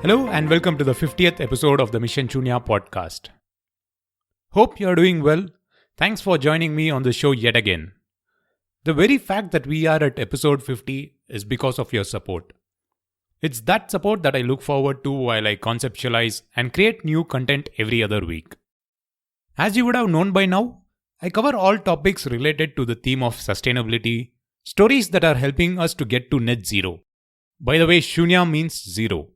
Hello and welcome to the 50th episode of the Mission Shunya podcast. Hope you are doing well. Thanks for joining me on the show yet again. The very fact that we are at episode 50 is because of your support. It's that support that I look forward to while I conceptualize and create new content every other week. As you would have known by now, I cover all topics related to the theme of sustainability, stories that are helping us to get to net zero. By the way, Shunya means zero.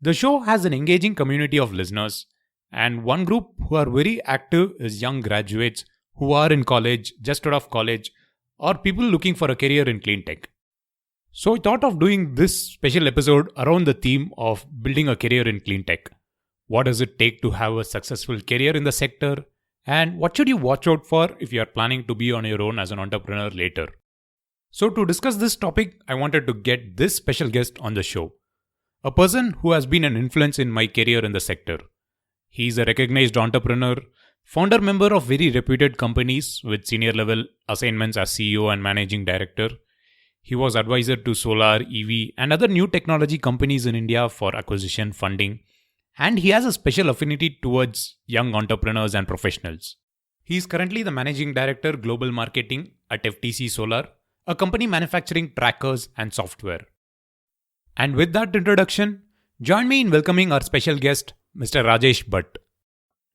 The show has an engaging community of listeners, and one group who are very active is young graduates who are in college, just out of college, or people looking for a career in cleantech. So I thought of doing this special episode around the theme of building a career in cleantech. What does it take to have a successful career in the sector? And what should you watch out for if you are planning to be on your own as an entrepreneur later? So to discuss this topic, I wanted to get this special guest on the show. A person who has been an influence in my career in the sector. He is a recognized entrepreneur, founder member of very reputed companies with senior level assignments as CEO and managing director. He was advisor to solar, EV and other new technology companies in India for acquisition funding. And he has a special affinity towards young entrepreneurs and professionals. He is currently the managing director global marketing at FTC Solar, a company manufacturing trackers and software. And with that introduction, join me in welcoming our special guest, Mr. Rajesh Bhat.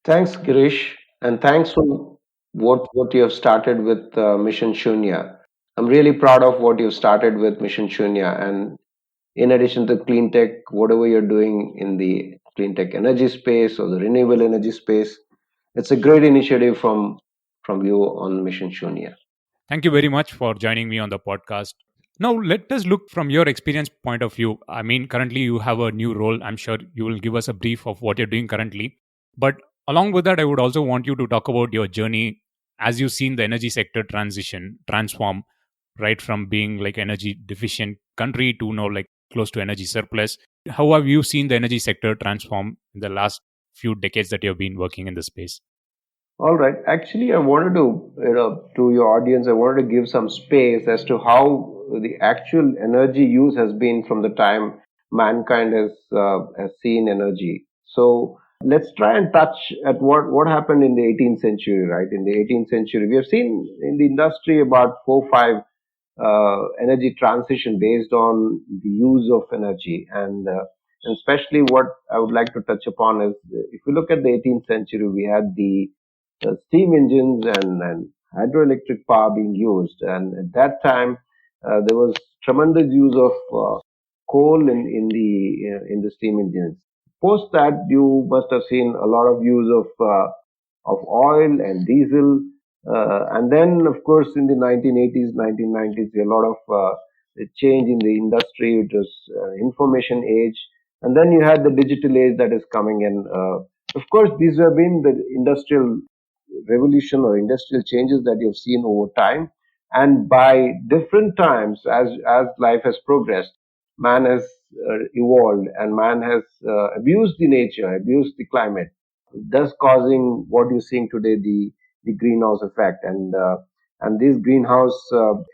Thanks, Girish, and thanks for what you have started with Mission Shunya. I'm really proud of what you've started with Mission Shunya, and in addition to clean tech, whatever you're doing in the clean tech energy space or the renewable energy space, it's a great initiative from you on Mission Shunya. Thank you very much for joining me on the podcast. Now, let us look from your experience point of view. I mean, currently you have a new role. I'm sure you will give us a brief of what you're doing currently. But along with that, I would also want you to talk about your journey as you've seen the energy sector transform, right from being like energy deficient country to now like close to energy surplus. How have you seen the energy sector transform in the last few decades that you've been working in the space? All right. Actually, I wanted to your audience, I wanted to give some space as to how the actual energy use has been from the time mankind has seen energy. So let's try and touch at what happened in the 18th century, right? In the 18th century, we have seen in the industry about 4 5 energy transition based on the use of energy, and especially what I would like to touch upon is if we look at the 18th century, we had the steam engines and hydroelectric power being used. And at that time, there was tremendous use of coal in the steam engines. Post that, you must have seen a lot of use of oil and diesel. And then, of course, in the 1980s, 1990s, a lot of change in the industry. It was information age. And then you had the digital age that is coming in. Of course, these have been the industrial revolution or industrial changes that you've seen over time. And by different times, as life has progressed, man has evolved and man has abused the nature, abused the climate, thus causing what you're seeing today, the greenhouse effect. And these greenhouse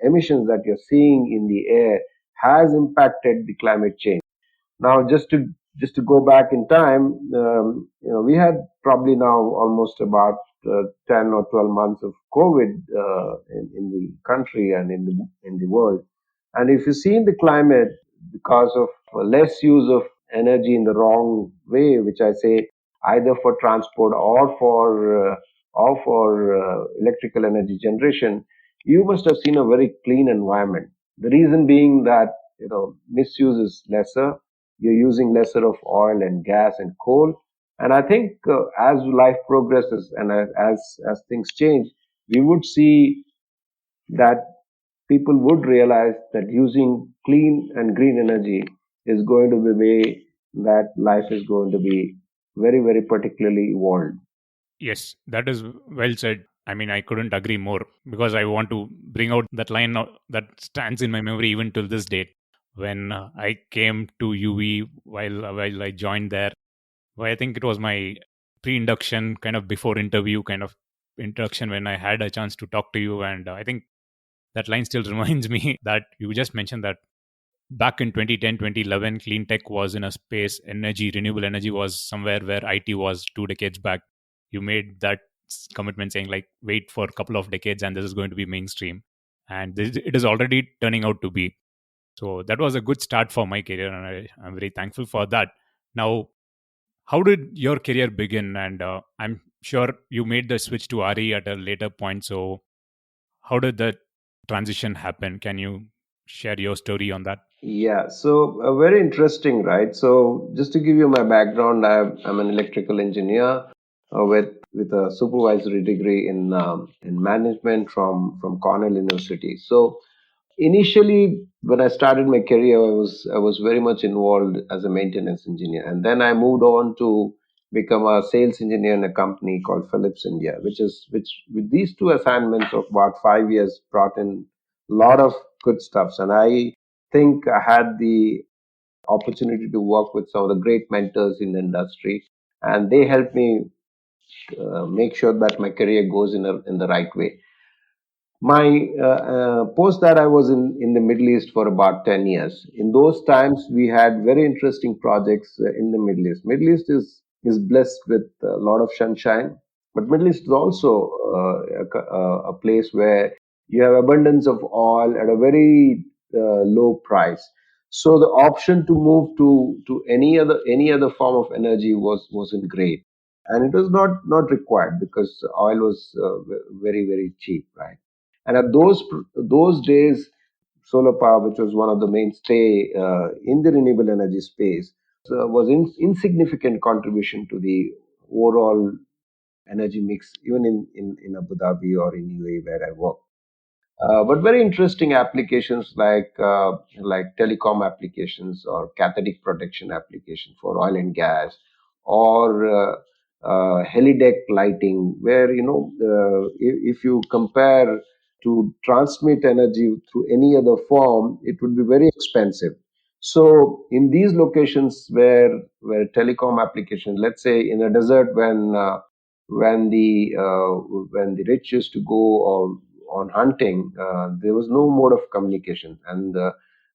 emissions that you're seeing in the air has impacted the climate change. Now, just to go back in time, we had probably now almost about 10 or 12 months of COVID in the country and in the world. And if you see in the climate, because of less use of energy in the wrong way, which I say either for transport or for electrical energy generation, you must have seen a very clean environment. The reason being that misuse is lesser. You're using lesser of oil and gas and coal. And I think as life progresses and as things change, we would see that people would realize that using clean and green energy is going to be the way that life is going to be very, very particularly evolved. Yes, that is well said. I mean, I couldn't agree more because I want to bring out that line that stands in my memory even till this date. When I came to UV while I joined there, well, I think it was my pre-induction kind of before interview kind of introduction when I had a chance to talk to you, and I think that line still reminds me that you just mentioned that back in 2010, 2011, clean tech was in a space, energy, renewable energy was somewhere where IT was 2 decades back. You made that commitment saying, like, wait for a couple of decades and this is going to be mainstream. And it is already turning out to be. So that was a good start for my career, and I'm very thankful for that. Now, how did your career begin? And I'm sure you made the switch to RE at a later point. So, how did that transition happen? Can you share your story on that? Yeah, so very interesting, right? So just to give you my background, I'm an electrical engineer with a supervisory degree in management from Cornell University. So initially, when I started my career, I was very much involved as a maintenance engineer, and then I moved on to become a sales engineer in a company called Philips India, which with these two assignments of about 5 years brought in a lot of good stuffs, and I think I had the opportunity to work with some of the great mentors in the industry, and they helped me make sure that my career goes in the right way. My post that I was in the Middle East for about 10 years. In those times, we had very interesting projects in the Middle East. Middle East is blessed with a lot of sunshine, but Middle East is also a place where you have abundance of oil at a very low price. So the option to move to any other form of energy wasn't great, and it was not required because oil was very cheap, right? And at those days, solar power, which was one of the mainstay in the renewable energy space, was insignificant contribution to the overall energy mix, even in Abu Dhabi or in UAE where I work. But very interesting applications like telecom applications or cathodic protection application for oil and gas, or helideck lighting, where if you compare to transmit energy through any other form, it would be very expensive. So in these locations where telecom application, let's say in a desert, when the rich used to go on hunting, there was no mode of communication, and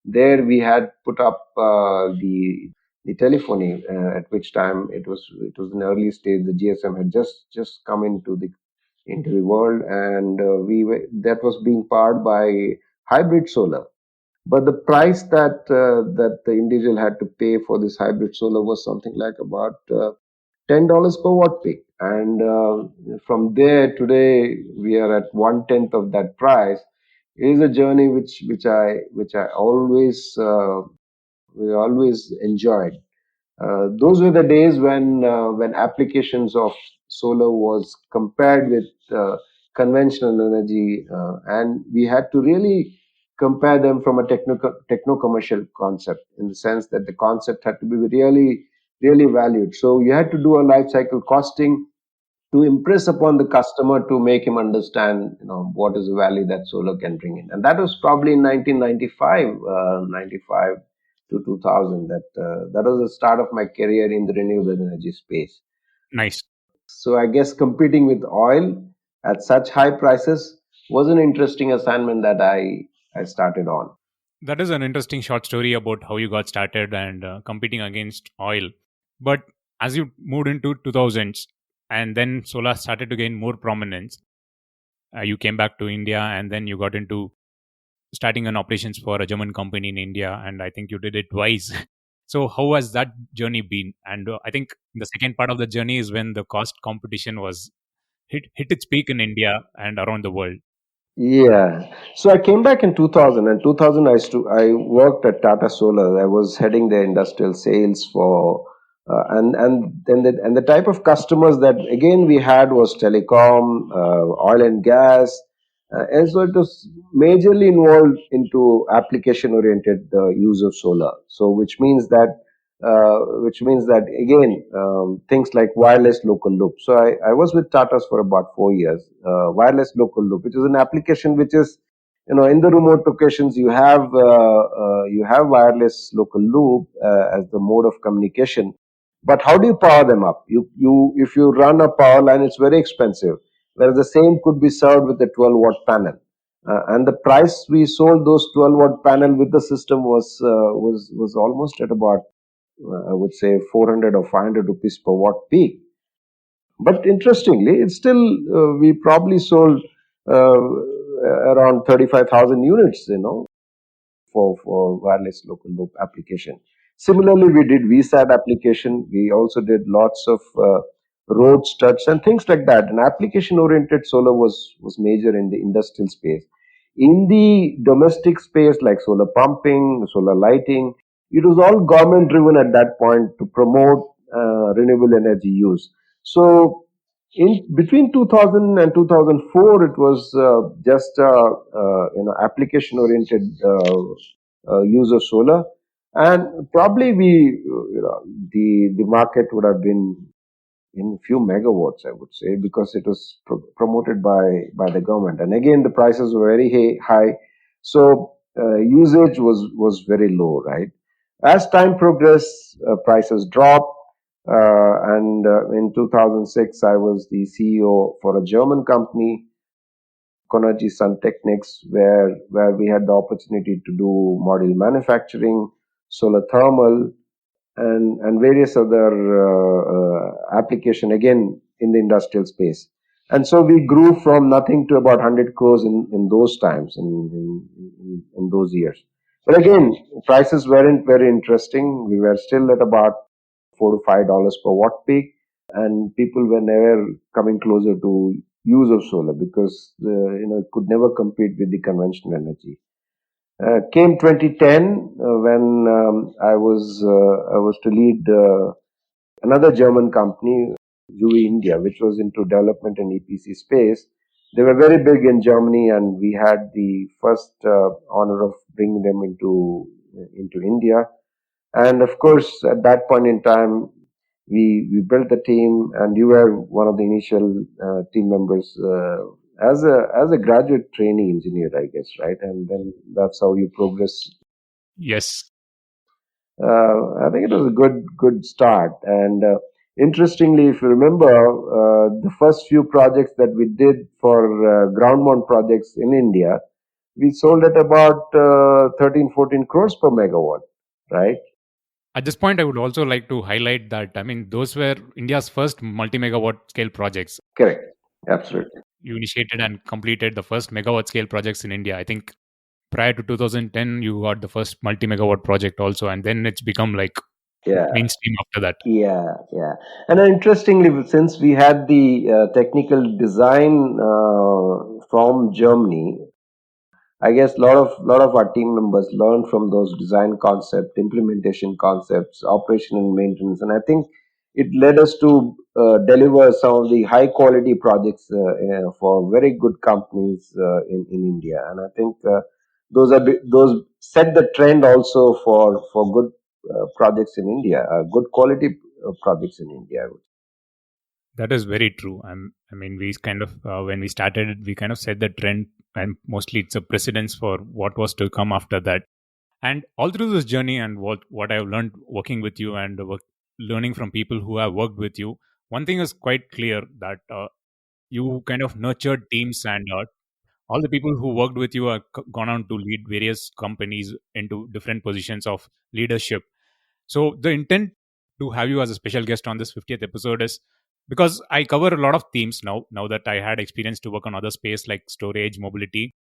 there we had put up the telephony. At which time it was an early stage. The GSM had just come into the world, and that was being powered by hybrid solar. But the price that the individual had to pay for this hybrid solar was something like about $10 per watt peak. And from there, today we are at 1/10 of that price. It is a journey which I always enjoyed. Those were the days when applications of solar was compared with conventional energy, and we had to really compare them from a techno commercial concept, in the sense that the concept had to be really valued. So you had to do a life cycle costing to impress upon the customer, to make him understand what is the value that solar can bring in. And that was probably in 1995, 95 to 2000. That was the start of my career in the renewable energy space. Nice. So I guess competing with oil at such high prices was an interesting assignment that I started on. That is an interesting short story about how you got started and competing against oil. But as you moved into 2000s and then solar started to gain more prominence, you came back to India and then you got into starting an operations for a German company in India, and I think you did it twice. So how has that journey been? And I think the second part of the journey is when the cost competition was hit its peak in India and around the world. Yeah. So I came back in 2000. And 2000, I worked at Tata Solar. I was heading their industrial sales for, and the type of customers that again we had was telecom, oil and gas, and so it was majorly involved into application oriented use of solar. So which means that again, things like wireless local loop. So I was with Tata's for about 4 years. Wireless local loop, which is an application which is, in the remote locations, you have wireless local loop as the mode of communication. But how do you power them up? You if you run a power line, it's very expensive. Whereas the same could be served with a 12-watt panel. And the price we sold those 12-watt panel with the system was almost at about I would say 400 or 500 rupees per watt peak. But interestingly, it's still we probably sold around 35,000 units, for wireless local loop application. Similarly, we did VSAT application. We also did lots of road studs and things like that. And application-oriented solar was major in the industrial space. In the domestic space, like solar pumping, solar lighting, it was all government-driven at that point to promote renewable energy use. So in between 2000 and 2004 it was just application oriented use of solar, and probably the market would have been in few megawatts, I would say, because it was promoted by the government. And again, the prices were very high, so usage was very low, right? As time progressed, prices dropped, and in 2006, I was the CEO for a German company, Konergy Sun Technics, where we had the opportunity to do module manufacturing, solar thermal, and various other application again in the industrial space. And so we grew from nothing to about 100 crores in those times, in those years. But again, prices weren't very interesting. We were still at about $4 to $5 per watt peak, and people were never coming closer to use of solar because it could never compete with the conventional energy. Came 2010 when I was to lead another German company, UE India, which was into development and EPC space. They were very big in Germany, and we had the first honor of bringing them into India. And of course, at that point in time, we built the team, and you were one of the initial team members as a graduate trainee engineer, I guess, right? And then that's how you progress. Yes. I think it was a good start. And interestingly, if you remember, the first few projects that we did for ground mount projects in India, we sold at about 13-14 crores per megawatt, right? At this point, I would also like to highlight that, I mean, those were India's first multi-megawatt scale projects. Correct. Absolutely. You initiated and completed the first megawatt scale projects in India. I think prior to 2010, you got the first multi-megawatt project also, and then it's become like Yeah. mainstream after that. Yeah. And interestingly, since we had the technical design from Germany, I guess a lot of our team members learned from those design concepts, implementation concepts, operation and maintenance, and I think it led us to deliver some of the high quality projects for very good companies in India, and I think those set the trend also for good projects in India, good quality projects in India. That is very true. I mean, we kind of, when we started, we kind of set the trend, and mostly it's a precedence for what was to come after that. And all through this journey, and what I've learned working with you and learning from people who have worked with you, one thing is quite clear that you kind of nurtured teams, and all the people who worked with you have gone on to lead various companies into different positions of leadership. So the intent to have you as a special guest on this 50th episode is because I cover a lot of themes now that I had experience to work on other space like storage, mobility.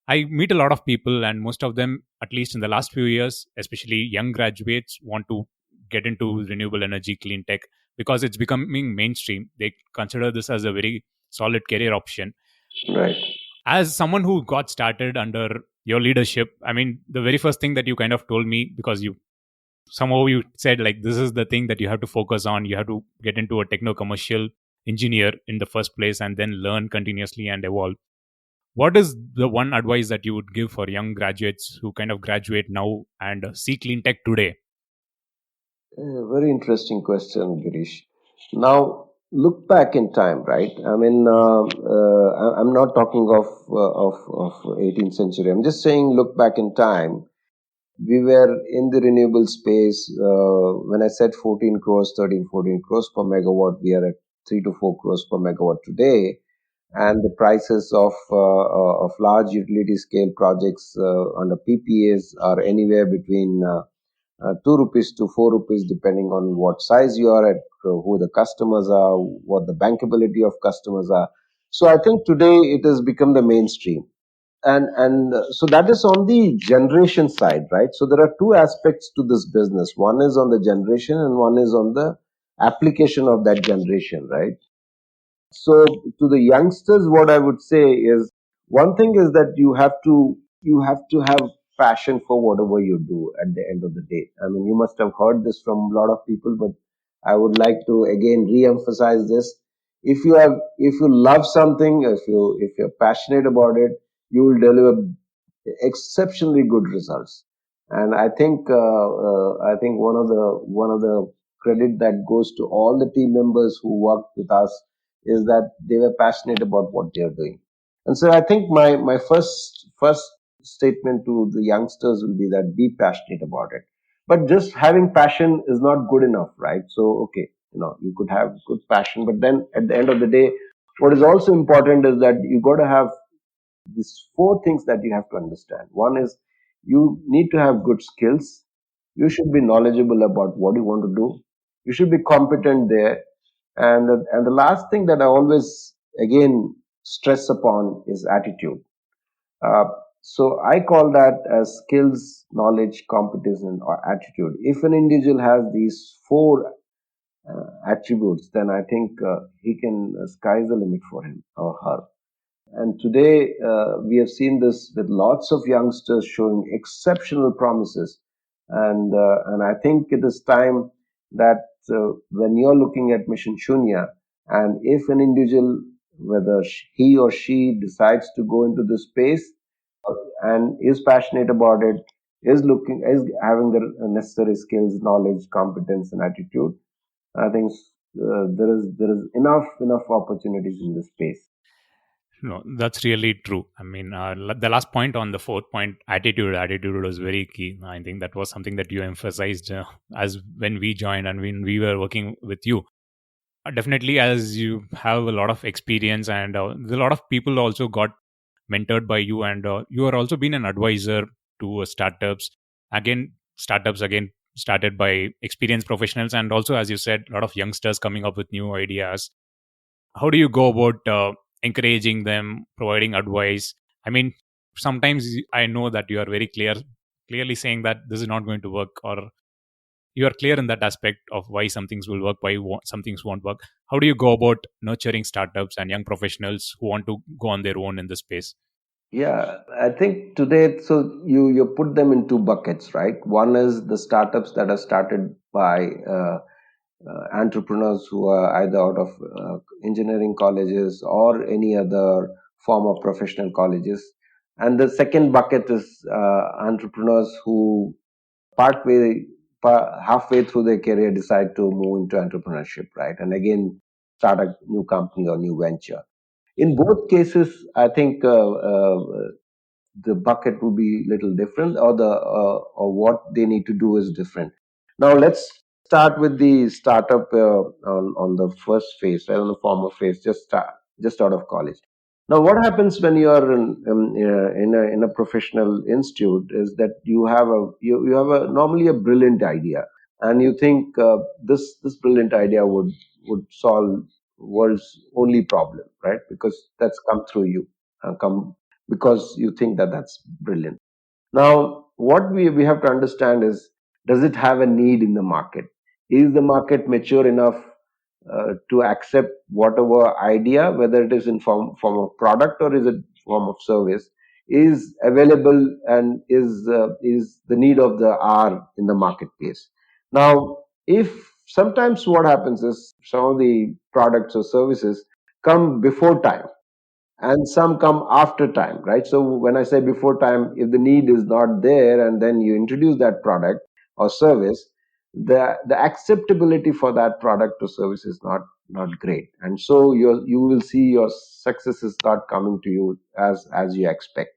I meet a lot of people, and most of them, at least in the last few years, especially young graduates, want to get into renewable energy, clean tech, because it's becoming mainstream. They consider this as a very solid career option. Right. As someone who got started under your leadership, I mean, the very first thing that you kind of told me, because you somehow you said like this is the thing that you have to focus on, you have to get into a techno commercial engineer in the first place and then learn continuously and evolve. What is the one advice that you would give for young graduates who kind of graduate now and see clean tech today? Very interesting question, Girish. Now, look back in time, right? I mean, I'm not talking of 18th century. I'm just saying, look back in time. We were in the renewable space. When I said 14 crores, 13, 14 crores per megawatt, we are at 3 to 4 crores per megawatt today. and the prices of large utility scale projects under PPAs are anywhere between 2 rupees to 4 rupees, depending on what size you are at, who the customers are, what the bankability of customers are. So I think today it has become the mainstream. And so that is on the generation side, right? So there are two aspects to this business. One is on the generation and one is on the application of that generation, right? So to the youngsters, what I would say is, one thing is that you have to have passion for whatever you do at the end of the day. I mean, you must have heard this from a lot of people, but I would like to again re-emphasize this. If you love something, if you're passionate about it, you will deliver exceptionally good results. And I think one of the credit that goes to all the team members who worked with us is that they were passionate about what they are doing. And so I think my first statement to the youngsters will be that be passionate about it. But just having passion is not good enough, right? So okay, you could have good passion, but then at the end of the day, what is also important is that you got to have these four things that you have to understand. One is you need to have good skills. You should be knowledgeable about what you want to do. You should be competent there. And the last thing that I always again stress upon is attitude. Uh, so I call that as skills, knowledge, competence, and or attitude. If an individual has these four attributes, then I think he can sky's the limit for him or her. And today, we have seen this with lots of youngsters showing exceptional promises. And I think it is time that when you're looking at Mission Shunya, and if an individual, whether he or she decides to go into this space and is passionate about it, is having the necessary skills, knowledge, competence, and attitude, I think there is enough opportunities in this space. No, that's really true. I mean, the last point on the fourth point, attitude was very key. I think that was something that you emphasized as when we joined and when we were working with you. Definitely, as you have a lot of experience and a lot of people also got mentored by you, and you are also been an advisor to startups. Startups again started by experienced professionals, and also, as you said, a lot of youngsters coming up with new ideas. How do you go about encouraging them, providing advice? I mean, sometimes I know that you are very clearly saying that this is not going to work, or you are clear in that aspect of why some things will work, why some things won't work. How do you go about nurturing startups and young professionals who want to go on their own in this space? Yeah, I think today, so you put them in two buckets, right? One is the startups that are started by entrepreneurs who are either out of engineering colleges or any other form of professional colleges, and the second bucket is entrepreneurs who partway, halfway through their career decide to move into entrepreneurship, right? And again, start a new company or new venture. In both cases, I think the bucket will be little different, or or what they need to do is different. Now let's start with the startup on the first phase, right, on the former phase, just out of college. Now what happens when you are in a professional institute is that you have a normally a brilliant idea, and you think this brilliant idea would solve world's only problem, right? Because that's come through you, come because you think that that's brilliant. Now, what we have to understand is, does it have a need in the market? Is the market mature enough to accept whatever idea, whether it is in form of product or is it form of service, is available, and is the need of the hour in the marketplace? Now, if sometimes what happens is some of the products or services come before time and some come after time, right? So when I say before time, if the need is not there and then you introduce that product or service, the acceptability for that product or service is not great, and so you will see your successes start coming to you as you expect.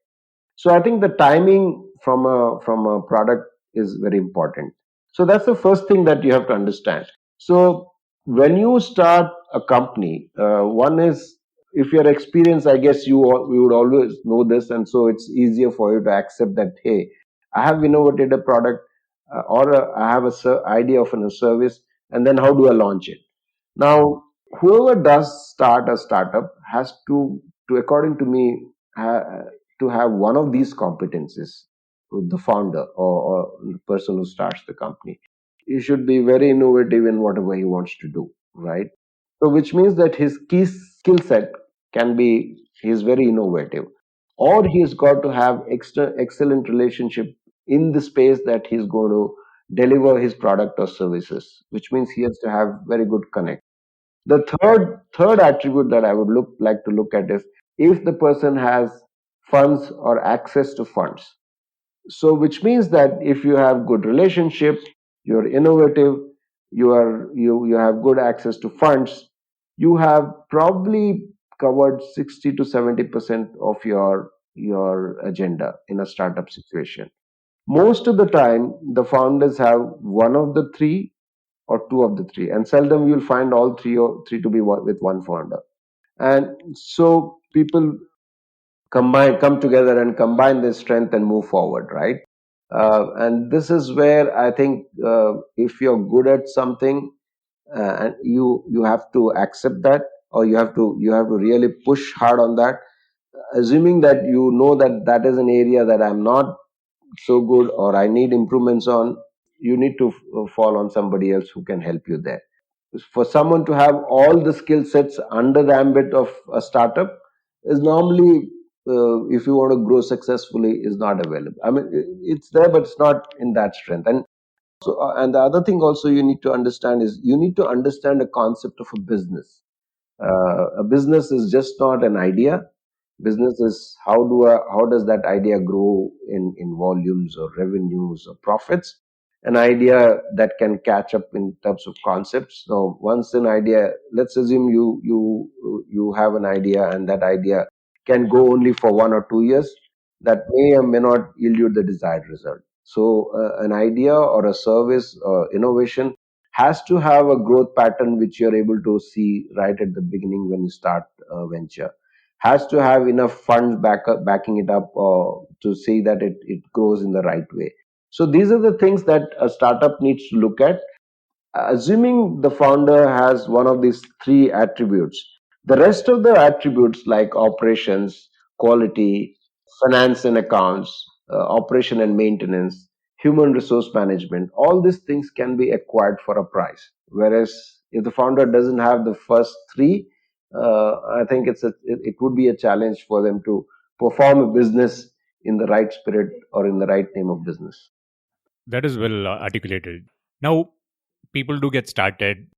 So I think the timing from a product is very important. So that's the first thing that you have to understand. So when you start a company, one is if you're experienced, I guess you would always know this, and so it's easier for you to accept that, hey, I have innovated a product, I have a idea of a service, and then how do I launch it? Now, whoever does start a startup has to according to me, ha- to have one of these competencies with the founder, or the person who starts the company. He should be very innovative in whatever he wants to do, right? So, which means that his key skill set can be he's very innovative, or he's got to have excellent relationship in the space that he's going to deliver his product or services, which means he has to have very good connect. The third attribute that I would like to look at is if the person has funds or access to funds. So, which means that if you have good relationship, you're innovative, you have good access to funds, you have probably covered 60 to 70% of your agenda in a startup situation. Most of the time, the founders have one of the three or two of the three, and seldom you'll find all three or three to be with one founder. And so people come together and combine their strength and move forward, right? And this is where I think, if you're good at something, and you have to accept that, or you have to really push hard on that, assuming that you know that that is an area that I'm not so good, or I need improvements on. You need to fall on somebody else who can help you there. For someone to have all the skill sets under the ambit of a startup is normally, if you want to grow successfully, is not available. I mean, it's there, but it's not in that strength. And so, and the other thing also you need to understand is you need to understand the concept of a business. A business is just not an idea. Business is how does that idea grow in volumes or revenues or profits? An idea that can catch up in terms of concepts. So once an idea, let's assume you have an idea, and that idea can go only for 1 or 2 years. That may or may not yield you the desired result. So an idea or a service or innovation has to have a growth pattern which you're able to see right at the beginning when you start a venture. Has to have enough funds backing it up, to see that it grows in the right way. So these are the things that a startup needs to look at. Assuming the founder has one of these three attributes, the rest of the attributes like operations, quality, finance and accounts, operation and maintenance, human resource management, all these things can be acquired for a price. Whereas if the founder doesn't have the first three, I think it would be a challenge for them to perform a business in the right spirit or in the right name of business. That is well articulated. Now, people do get started,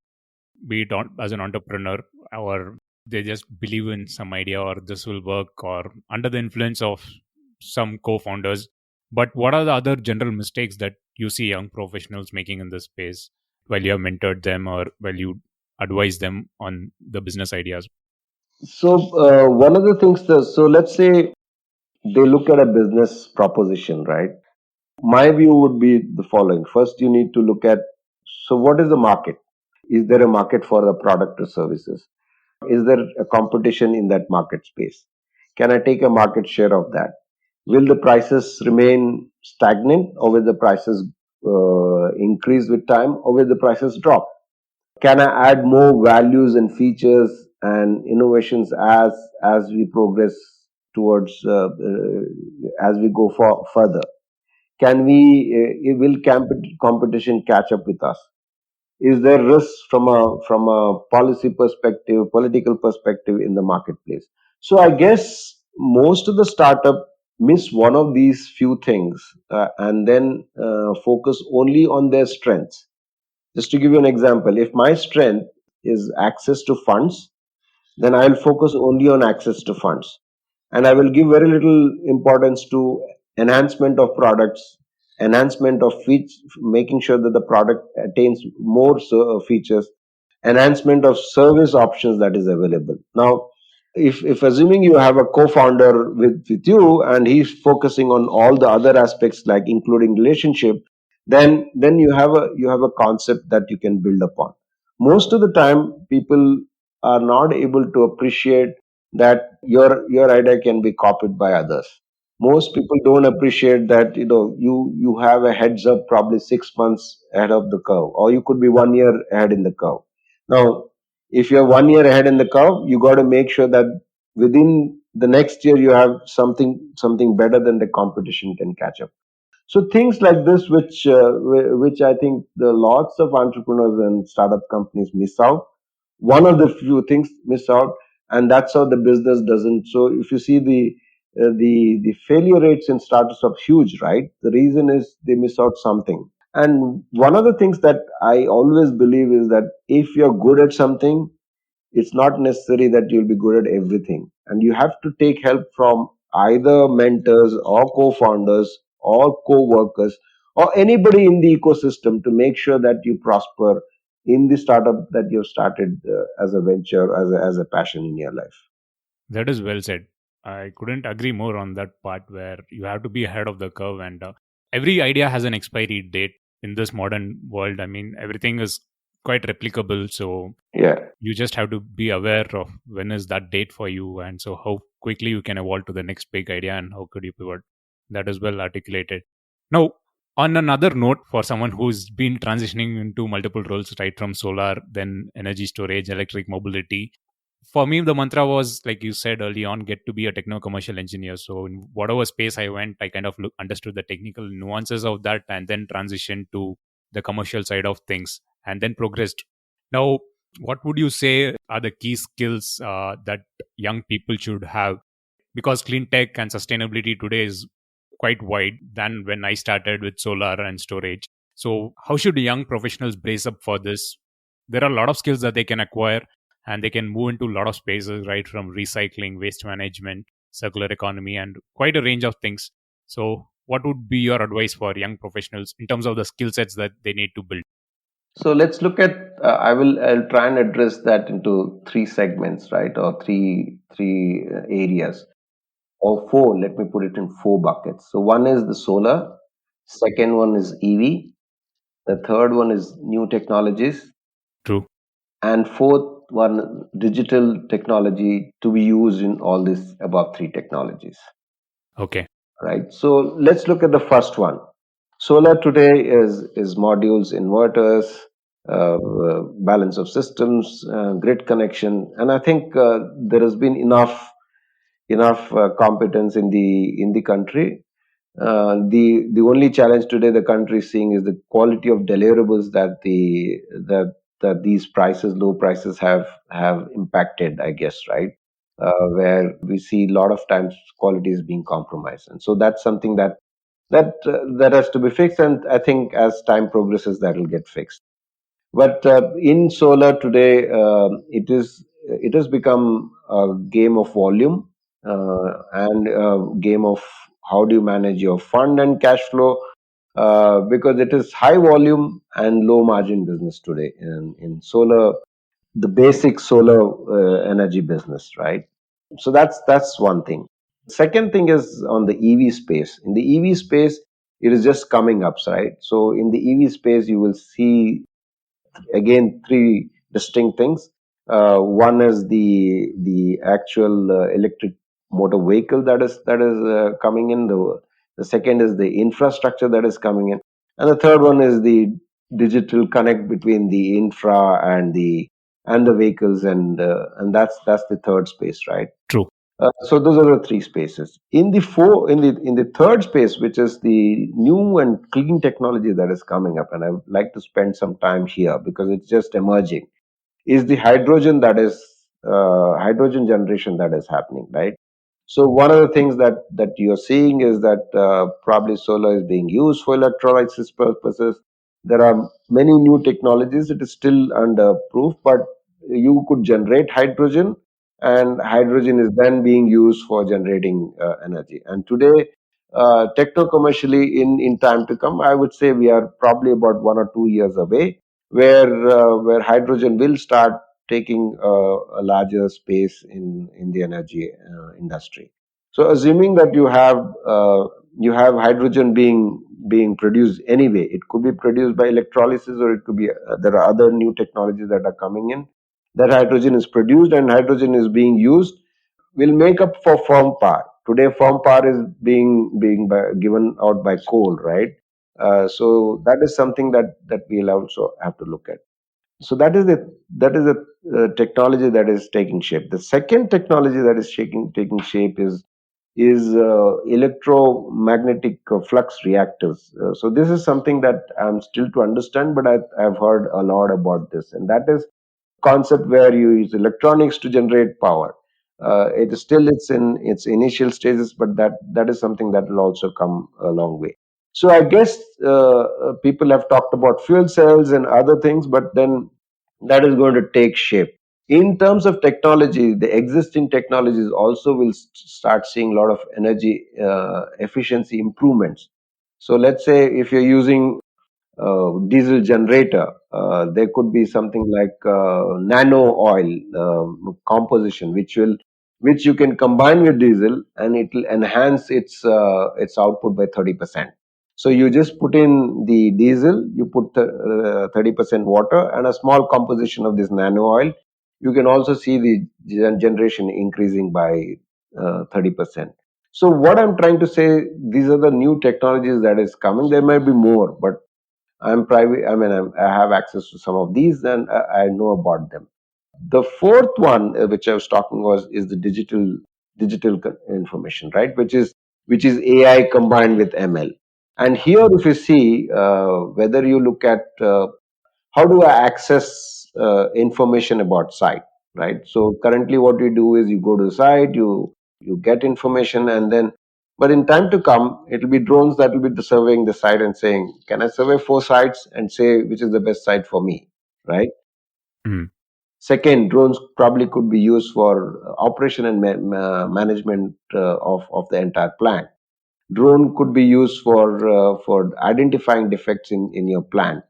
be it as an entrepreneur, or they just believe in some idea or this will work, or under the influence of some co-founders. But what are the other general mistakes that you see young professionals making in this space while you have mentored them or while you advise them on the business ideas? So one of the things that, so let's say they look at a business proposition, right? My view would be the following. First, you need to look at, so what is the market? Is there a market for the product or services? Is there a competition in that market space? Can I take a market share of that? Will the prices remain stagnant, or will the prices increase with time, or will the prices drop? Can I add more values and features and innovations as we progress towards, as we go further? Can we will competition catch up with us? Is there risk from a policy perspective, political perspective in the marketplace? So I guess most of the startup miss one of these few things, and then focus only on their strengths. Just to give you an example, if my strength is access to funds, then I'll focus only on access to funds. And I will give very little importance to enhancement of products, enhancement of features, making sure that the product attains more features, enhancement of service options that is available. Now, if assuming you have a co-founder with you and he's focusing on all the other aspects like including relationship, then you have a concept that you can build upon. Most of the time people are not able to appreciate that your idea can be copied by others. Most people don't appreciate that, you have a heads up probably 6 months ahead of the curve, or you could be 1 year ahead in the curve. Now, if you're 1 year ahead in the curve, you got to make sure that within the next year you have something better than the competition can catch up. So things like this, which I think the lots of entrepreneurs and startup companies miss out. One of the few things miss out, and that's how the business doesn't. So if you see the failure rates in startups are huge, right? The reason is they miss out something. And one of the things that I always believe is that if you're good at something, it's not necessary that you'll be good at everything. And you have to take help from either mentors or co-founders or co-workers or anybody in the ecosystem to make sure that you prosper in the startup that you've started as a venture, as a passion in your life. That is well said. I couldn't agree more on that part where you have to be ahead of the curve, and every idea has an expiry date in this modern world. I mean, everything is quite replicable, so Yeah. you just have to be aware of when is that date for you, and so how quickly you can evolve to the next big idea and how could you pivot. That is well articulated. Now, on another note, for someone who's been transitioning into multiple roles, right from solar, then energy storage, electric mobility, for me the mantra was, like you said early on, get to be a techno commercial engineer. So in whatever space I went, I kind of understood the technical nuances of that and then transitioned to the commercial side of things and then progressed. Now, what would you say are the key skills that young people should have? Because clean tech and sustainability today is quite wide than when I started with solar and storage. So how should young professionals brace up for this? There are a lot of skills that they can acquire and they can move into a lot of spaces, right from recycling, waste management, circular economy, and quite a range of things. So what would be your advice for young professionals in terms of the skill sets that they need to build? So let's look at. I'll try and address that into three segments, right, or three areas, or four. Let me put it in four buckets. So one is the solar, second one is EV, the third one is new technologies, True. and fourth one digital technology to be used in all these above three technologies. Okay. Right. So let's look at the first one. Solar today is modules, inverters, balance of systems, grid connection, and I think there has been enough competence in the country. The only challenge today the country is seeing is the quality of deliverables that these low prices have impacted, I guess, right? Where we see a lot of times quality is being compromised, and so that's something that has to be fixed. And I think as time progresses, that will get fixed. But in solar today, it has become a game of volume and a game of how do you manage your fund and cash flow, because it is high volume and low margin business today in solar, the basic solar energy business, right? So that's one thing. Second thing is on the EV space. In the EV space, it is just coming up, right? So in the EV space, you will see again three distinct things. One is the actual electric motor vehicle that is coming in. The second is the infrastructure that is coming in, and the third one is the digital connect between the infra and the vehicles, and that's the third space, right? True. So those are the three spaces. In the third space, which is the new and clean technology that is coming up, and I would like to spend some time here because it's just emerging, is the hydrogen generation that is happening, right? So one of the things that you're seeing is that probably solar is being used for electrolysis purposes. There are many new technologies. It is still under proof, but you could generate hydrogen, and hydrogen is then being used for generating energy. And today, techno commercially, in time to come, I would say we are probably about 1 or 2 years away, where hydrogen will start taking a larger space in the energy industry. So, assuming that you have hydrogen being produced anyway, it could be produced by electrolysis, or it could be there are other new technologies that are coming in. That hydrogen is produced and hydrogen is being used. will make up for firm power. Today, firm power is given out by coal, right? So that is something that we'll also have to look at. So that is the technology that is taking shape. The second technology that is taking shape is electromagnetic flux reactors. So this is something that I'm still to understand, but I've heard a lot about this, and that is concept where you use electronics to generate power. It is still it's in its initial stages, but that is something that will also come a long way. So I guess people have talked about fuel cells and other things, but then that is going to take shape. In terms of technology, the existing technologies also will start seeing a lot of energy efficiency improvements. So let's say if you're using diesel generator, there could be something like nano oil composition, which you can combine with diesel, and it will enhance its output by 30%. So you just put in the diesel, you put 30% water and a small composition of this nano oil. You can also see the generation increasing by 30%. So what I'm trying to say, these are the new technologies that is coming. There might be more, but I'm private. I mean, I have access to some of these, and I know about them. The fourth one, which I was talking was, is the information, right? Which is AI combined with ML. And here, if you see, whether you look at how do I access information about site, right? So currently, what you do is you go to the site, you get information, and then, but in time to come, it will be drones that will be surveying the site and saying, can I survey 4 sites and say which is the best site for me, right? Mm. Second, drones probably could be used for operation and management of the entire plant. Drone could be used for identifying defects in your plant,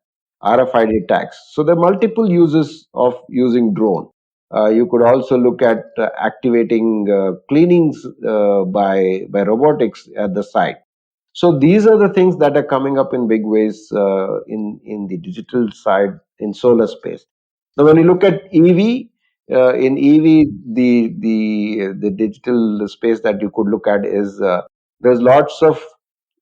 RFID tags. So there are multiple uses of using drone. You could also look at activating cleanings by robotics at the site. So these are the things that are coming up in big ways in the digital side in solar space. Now, when you look at EV, in EV, the digital space that you could look at is there's lots of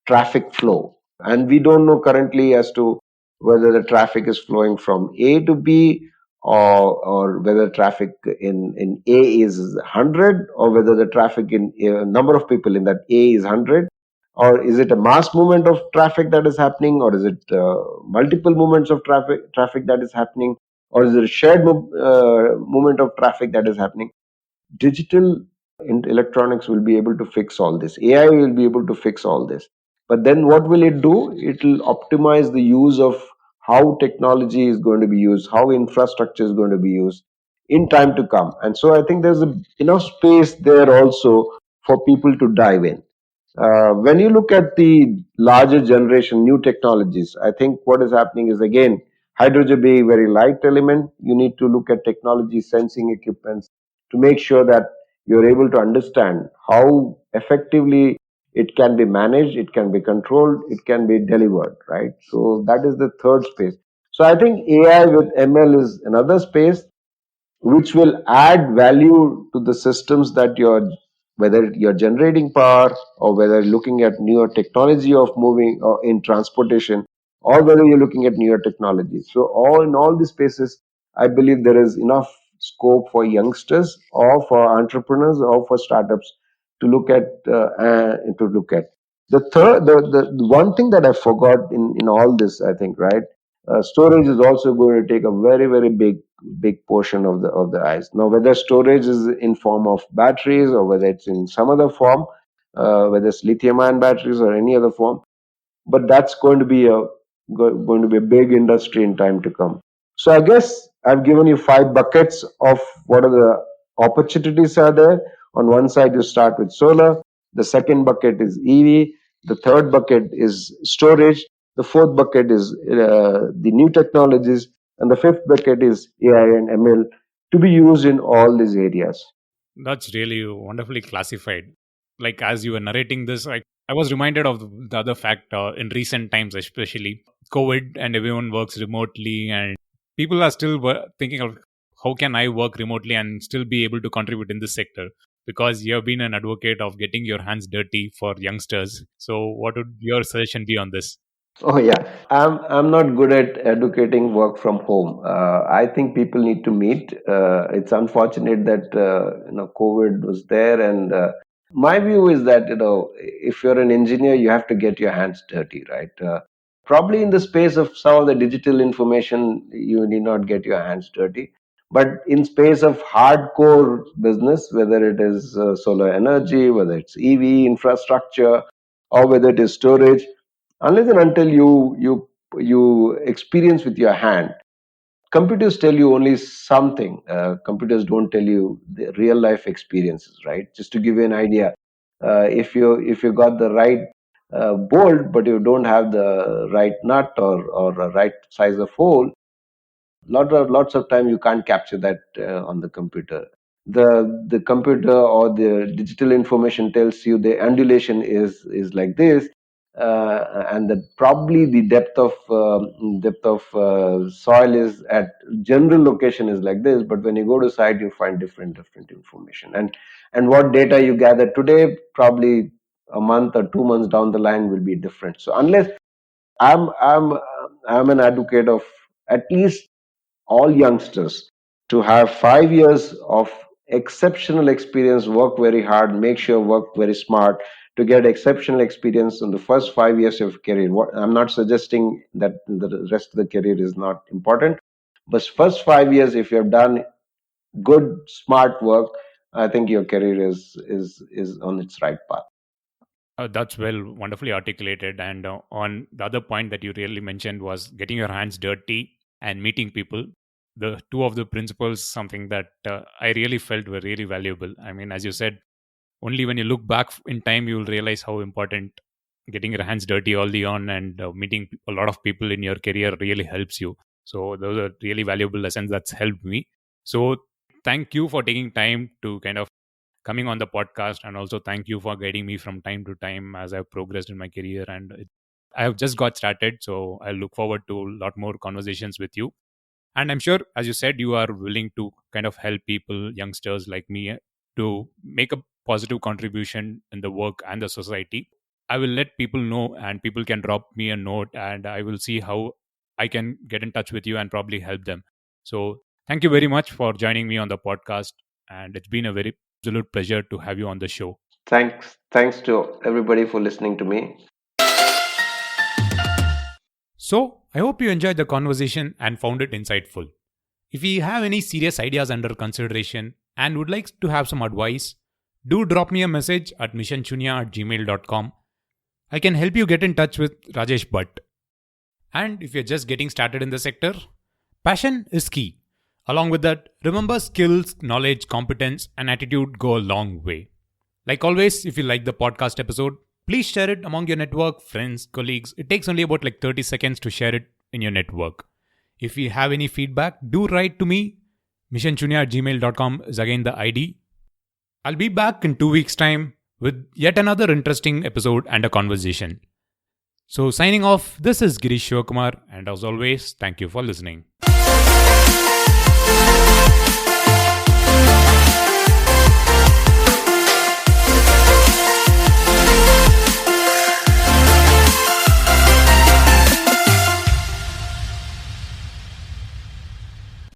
traffic flow, and we don't know currently as to whether the traffic is flowing from A to B, or whether traffic in A is 100, or whether the traffic in number of people in that A is 100, or is it a mass movement of traffic that is happening, or is it multiple movements of traffic that is happening, or is it a shared movement of traffic that is happening? Digital electronics will be able to fix all this. AI will be able to fix all this. But then what will it do? It will optimize the use of how technology is going to be used, how infrastructure is going to be used in time to come. And so I think there's enough space there also for people to dive in. When you look at the larger generation, new technologies, I think what is happening is, again, hydrogen being a very light element. You need to look at technology sensing equipments to make sure that you're able to understand how effectively it can be managed, it can be controlled, it can be delivered, right? So that is the third space. So I think AI with ML is another space which will add value to the systems that whether you're generating power, or whether looking at newer technology of moving or in transportation, or whether you're looking at newer technologies. So in all these spaces, I believe there is enough scope for youngsters, or for entrepreneurs, or for startups to look at. The one thing that I forgot in all this, I think, right? Storage is also going to take a very, very big portion of the ice. Now, whether storage is in form of batteries, or whether it's in some other form, whether it's lithium-ion batteries or any other form, but that's going to be a big industry in time to come. So I guess I've given you 5 buckets of what are the opportunities are there. On one side, you start with solar. The second bucket is EV. The third bucket is storage. The fourth bucket is the new technologies, and the fifth bucket is AI and ML to be used in all these areas. That's really wonderfully classified. Like, as you were narrating this, I was reminded of the other fact in recent times, especially COVID, and everyone works remotely, and people are still thinking of how can I work remotely and still be able to contribute in this sector. because you have been an advocate of getting your hands dirty for youngsters. So, what would your suggestion be on this? Oh yeah, I'm not good at educating work from home. I think people need to meet. It's unfortunate that COVID was there, and my view is that if you're an engineer, you have to get your hands dirty, right? Probably in the space of some of the digital information, you need not get your hands dirty. But in space of hardcore business, whether it is solar energy, whether it's EV infrastructure, or whether it is storage, unless and until you experience with your hand, computers tell you only something. Computers don't tell you the real life experiences, right? Just to give you an idea, if you got the right bolt but you don't have the right nut or a right size of hole, lots of time you can't capture that on the computer. The computer or the digital information tells you the undulation is like this, and that probably the depth of soil is at general location is like this, but when you go to site you find different information, and what data you gather today probably a month or 2 months down the line will be different. So unless I'm an advocate of at least all youngsters to have 5 years of exceptional experience, work very hard, make sure work very smart, to get exceptional experience in the first 5 years of career. I'm not suggesting that the rest of the career is not important, but first 5 years, if you have done good, smart work, I think your career is on its right path. That's well, wonderfully articulated. And on the other point that you really mentioned was getting your hands dirty and meeting people. The two of the principles, something that I really felt were really valuable. I mean, as you said, only when you look back in time, you will realize how important getting your hands dirty early on and meeting a lot of people in your career really helps you. So those are really valuable lessons that's helped me. So thank you for taking time to kind of coming on the podcast, and also thank you for guiding me from time to time as I've progressed in my career. And I have just got started, so I look forward to a lot more conversations with you. And I'm sure, as you said, you are willing to kind of help people, youngsters like me, to make a positive contribution in the work and the society. I will let people know, and people can drop me a note, and I will see how I can get in touch with you and probably help them. So thank you very much for joining me on the podcast, and it's been a very absolute pleasure to have you on the show. Thanks to everybody for listening to me. So, I hope you enjoyed the conversation and found it insightful. If you have any serious ideas under consideration and would like to have some advice, do drop me a message at missionchunya@gmail.com. I can help you get in touch with Rajesh Bhat. And if you're just getting started in the sector, passion is key. Along with that, remember skills, knowledge, competence, and attitude go a long way. Like always, if you like the podcast episode, please share it among your network, friends, colleagues. It takes only about 30 seconds to share it in your network. If you have any feedback, do write to me. missionchunya@gmail.com is again the ID. I'll be back in 2 weeks' time with yet another interesting episode and a conversation. So signing off, this is Girish Shivakumar, and as always, thank you for listening.